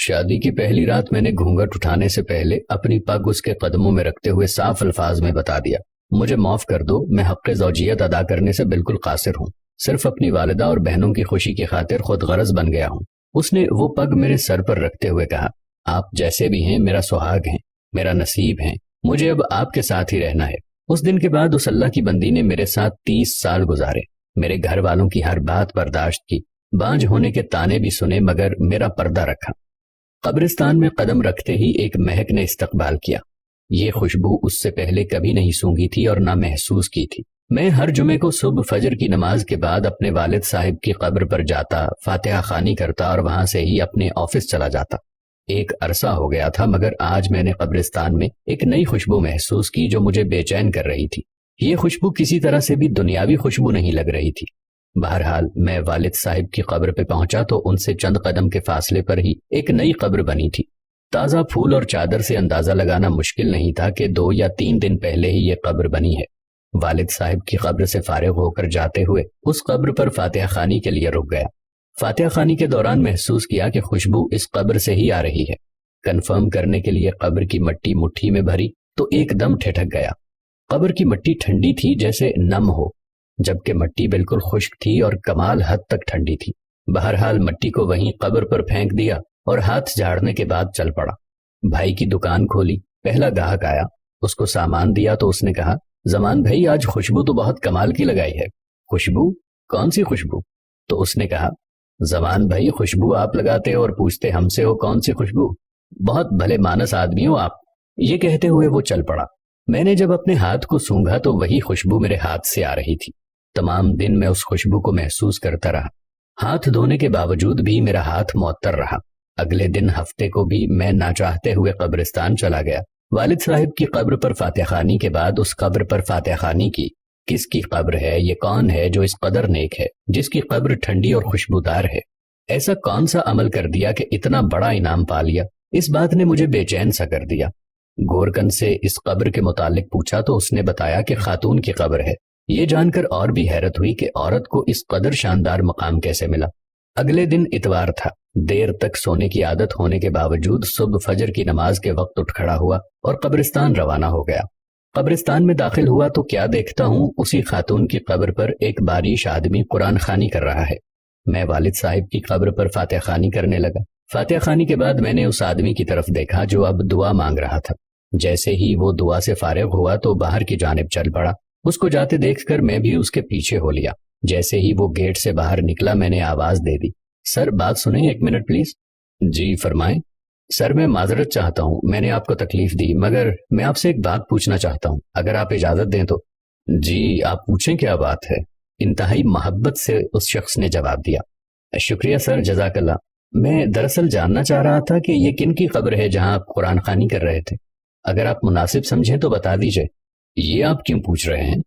شادی کی پہلی رات میں نے گھونگھٹ اٹھانے سے پہلے اپنی پگ اس کے قدموں میں رکھتے ہوئے صاف الفاظ میں بتا دیا، مجھے معاف کر دو، میں حق زوجیت ادا کرنے سے بالکل قاصر ہوں، صرف اپنی والدہ اور بہنوں کی خوشی کی خاطر خود غرض بن گیا ہوں۔ اس نے وہ پگ میرے سر پر رکھتے ہوئے کہا، آپ جیسے بھی ہیں میرا سہاگ ہیں، میرا نصیب ہیں، مجھے اب آپ کے ساتھ ہی رہنا ہے۔ اس دن کے بعد اس اللہ کی بندی نے میرے ساتھ 30 سال گزارے، میرے گھر والوں کی ہر بات برداشت کی، بانجھ ہونے کے تانے بھی سنے مگر میرا پردہ رکھا۔ قبرستان میں قدم رکھتے ہی ایک مہک نے استقبال کیا۔ یہ خوشبو اس سے پہلے کبھی نہیں سونگھی تھی اور نہ محسوس کی تھی۔ میں ہر جمعے کو صبح فجر کی نماز کے بعد اپنے والد صاحب کی قبر پر جاتا، فاتحہ خوانی کرتا اور وہاں سے ہی اپنے آفس چلا جاتا۔ ایک عرصہ ہو گیا تھا مگر آج میں نے قبرستان میں ایک نئی خوشبو محسوس کی جو مجھے بے چین کر رہی تھی۔ یہ خوشبو کسی طرح سے بھی دنیاوی خوشبو نہیں لگ رہی تھی۔ بہرحال میں والد صاحب کی قبر پہ پہنچا تو ان سے چند قدم کے فاصلے پر ہی ایک نئی قبر بنی تھی۔ تازہ پھول اور چادر سے اندازہ لگانا مشکل نہیں تھا کہ 2 یا 3 دن پہلے ہی یہ قبر بنی ہے۔ والد صاحب کی قبر سے فارغ ہو کر جاتے ہوئے اس قبر پر فاتحہ خوانی کے لیے رک گیا۔ فاتحہ خوانی کے دوران محسوس کیا کہ خوشبو اس قبر سے ہی آ رہی ہے۔ کنفرم کرنے کے لیے قبر کی مٹی مٹھی میں بھری تو ایک دم ٹھٹک گیا۔ قبر کی مٹی ٹھنڈی تھی جیسے نم ہو، جبکہ مٹی بالکل خشک تھی اور کمال حد تک ٹھنڈی تھی۔ بہرحال مٹی کو وہیں قبر پر پھینک دیا اور ہاتھ جھاڑنے کے بعد چل پڑا۔ بھائی کی دکان کھولی، پہلا گاہک آیا، اس کو سامان دیا تو اس نے کہا، زمان بھائی آج خوشبو تو بہت کمال کی لگائی ہے۔ خوشبو؟ کون سی خوشبو؟ تو اس نے کہا، زمان بھائی خوشبو آپ لگاتے اور پوچھتے ہم سے ہو کون سی خوشبو؟ بہت بھلے مانس آدمی ہو آپ۔ یہ کہتے ہوئے وہ چل پڑا۔ میں نے جب اپنے ہاتھ کو سونگھا تو وہی خوشبو میرے ہاتھ سے آ رہی تھی۔ تمام دن میں اس خوشبو کو محسوس کرتا رہا۔ ہاتھ دھونے کے باوجود بھی میرا ہاتھ معطر رہا۔ اگلے دن ہفتے کو بھی میں نہ چاہتے ہوئے قبرستان چلا گیا۔ والد صاحب کی قبر پر فاتحہ خوانی کے بعد اس قبر پر فاتحہ خوانی کی۔ کس کی قبر ہے؟ یہ کون ہے جو اس قدر نیک ہے، جس کی قبر ٹھنڈی اور خوشبودار ہے؟ ایسا کون سا عمل کر دیا کہ اتنا بڑا انعام پا لیا؟ اس بات نے مجھے بے چین سا کر دیا۔ گورکن سے اس قبر کے متعلق پوچھا تو اس نے بتایا کہ خاتون کی قبر ہے۔ یہ جان کر اور بھی حیرت ہوئی کہ عورت کو اس قدر شاندار مقام کیسے ملا۔ اگلے دن اتوار تھا۔ دیر تک سونے کی عادت ہونے کے باوجود صبح فجر کی نماز کے وقت اٹھ کھڑا ہوا اور قبرستان روانہ ہو گیا۔ قبرستان میں داخل ہوا تو کیا دیکھتا ہوں، اسی خاتون کی قبر پر ایک باریش آدمی قرآن خوانی کر رہا ہے۔ میں والد صاحب کی قبر پر فاتحہ خوانی کرنے لگا۔ فاتحہ خوانی کے بعد میں نے اس آدمی کی طرف دیکھا جو اب دعا مانگ رہا تھا۔ جیسے ہی وہ دعا سے فارغ ہوا تو باہر کی جانب چل پڑا۔ اس کو جاتے دیکھ کر میں بھی اس کے پیچھے ہو لیا۔ جیسے ہی وہ گیٹ سے باہر نکلا میں نے آواز دے دی، سر بات سنیں 1 منٹ پلیز۔ جی فرمائیں۔ سر میں معذرت چاہتا ہوں، میں نے آپ کو تکلیف دی، مگر میں آپ سے ایک بات پوچھنا چاہتا ہوں، اگر آپ اجازت دیں تو۔ جی آپ پوچھیں کیا بات ہے؟ انتہائی محبت سے اس شخص نے جواب دیا۔ شکریہ سر، جزاک اللہ۔ میں دراصل جاننا چاہ رہا تھا کہ یہ کن کی قبر ہے جہاں آپ قرآن خوانی کر رہے تھے؟ اگر آپ مناسب سمجھیں تو بتا دیجئے۔ یہ آپ کیوں پوچھ رہے ہیں؟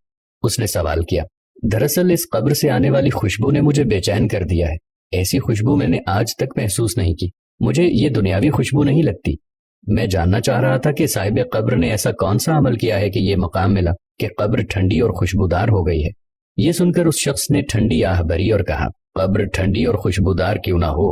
اس نے سوال کیا۔ دراصل اس قبر سے آنے والی خوشبو نے مجھے بے چین کر دیا ہے۔ ایسی خوشبو میں نے آج تک محسوس نہیں کی۔ مجھے یہ دنیاوی خوشبو نہیں لگتی۔ میں جاننا چاہ رہا تھا کہ صاحب قبر نے ایسا کون سا عمل کیا ہے کہ یہ مقام ملا کہ قبر ٹھنڈی اور خوشبودار ہو گئی ہے۔ یہ سن کر اس شخص نے ٹھنڈی آہ بھری اور کہا، قبر ٹھنڈی اور خوشبودار کیوں نہ ہو،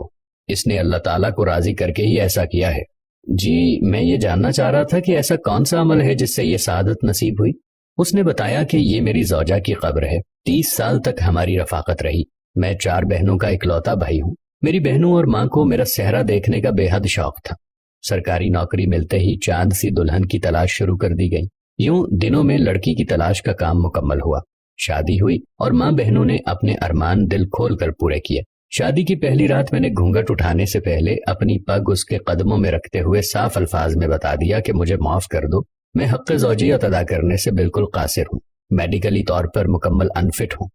اس نے اللہ تعالیٰ کو راضی کر کے ہی ایسا کیا ہے۔ جی میں یہ جاننا چاہ رہا تھا کہ ایسا کون سا عمل ہے جس سے یہ سعادت نصیب ہوئی۔ اس نے بتایا کہ یہ میری زوجہ کی قبر ہے۔ 30 سال تک ہماری رفاقت رہی۔ میں 4 بہنوں کا اکلوتا بھائی ہوں۔ میری بہنوں اور ماں کو میرا صحرا دیکھنے کا بے حد شوق تھا۔ سرکاری نوکری ملتے ہی چاند سی دلہن کی تلاش شروع کر دی گئی۔ یوں دنوں میں لڑکی کی تلاش کا کام مکمل ہوا۔ شادی ہوئی اور ماں بہنوں نے اپنے ارمان دل کھول کر پورے کیے۔ شادی کی پہلی رات میں نے گھونگھٹ اٹھانے سے پہلے اپنی پگ اس کے قدموں میں رکھتے ہوئے صاف الفاظ میں بتا دیا کہ مجھے معاف کر دو، میں حق زوجیت ادا کرنے سے بالکل قاصر ہوں، میڈیکلی طور پر مکمل انفٹ ہوں،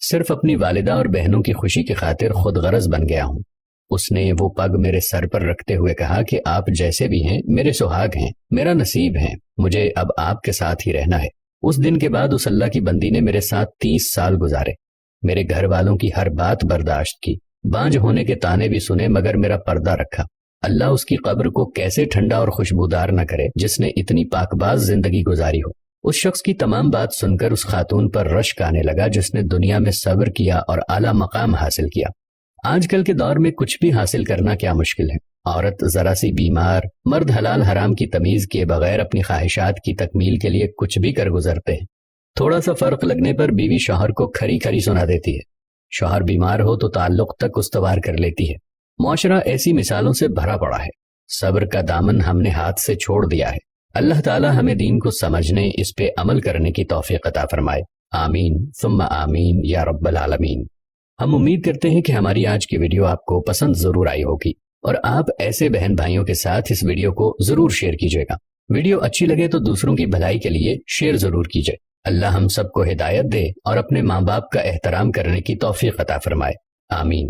صرف اپنی والدہ اور بہنوں کی خوشی کی خاطر خود غرض بن گیا ہوں۔ اس نے وہ پگ میرے سر پر رکھتے ہوئے کہا کہ آپ جیسے بھی ہیں میرے سہاگ ہیں، میرا نصیب ہیں، مجھے اب آپ کے ساتھ ہی رہنا ہے۔ اس دن کے بعد اس اللہ کی بندی نے میرے ساتھ 30 سال گزارے، میرے گھر والوں کی ہر بات برداشت کی، بانجھ ہونے کے تانے بھی سنے مگر میرا پردہ رکھا۔ اللہ اس کی قبر کو کیسے ٹھنڈا اور خوشبودار نہ کرے جس نے اتنی پاکباز زندگی گزاری ہو۔ اس شخص کی تمام بات سن کر اس خاتون پر رشک آنے لگا جس نے دنیا میں صبر کیا اور اعلیٰ مقام حاصل کیا۔ آج کل کے دور میں کچھ بھی حاصل کرنا کیا مشکل ہے۔ عورت ذرا سی بیمار، مرد حلال حرام کی تمیز کیے بغیر اپنی خواہشات کی تکمیل کے لیے کچھ بھی کر گزرتے ہیں۔ تھوڑا سا فرق لگنے پر بیوی شوہر کو کھری کھری سنا دیتی ہے، شوہر بیمار ہو تو تعلق تک استوار کر لیتی ہے۔ معاشرہ ایسی مثالوں سے بھرا پڑا ہے۔ صبر کا دامن ہم نے ہاتھ سے چھوڑ دیا ہے۔ اللہ تعالی ہمیں دین کو سمجھنے، اس پہ عمل کرنے کی توفیق عطا فرمائے، آمین ثم آمین یا رب العالمین۔ ہم امید کرتے ہیں کہ ہماری آج کی ویڈیو آپ کو پسند ضرور آئی ہوگی، اور آپ ایسے بہن بھائیوں کے ساتھ اس ویڈیو کو ضرور شیئر کیجیے گا۔ ویڈیو اچھی لگے تو دوسروں کی بھلائی کے لیے شیئر ضرور کیجیے۔ اللہ ہم سب کو ہدایت دے اور اپنے ماں باپ کا احترام کرنے کی توفیق عطا فرمائے، آمین۔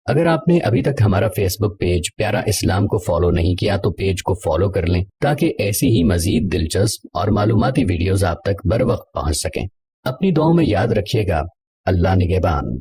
اگر آپ نے ابھی تک ہمارا فیس بک پیج پیارا اسلام کو فالو نہیں کیا تو پیج کو فالو کر لیں، تاکہ ایسی ہی مزید دلچسپ اور معلوماتی ویڈیوز آپ تک بر وقت پہنچ سکیں۔ اپنی دعاؤں میں یاد رکھیے گا، اللہ نگہبان۔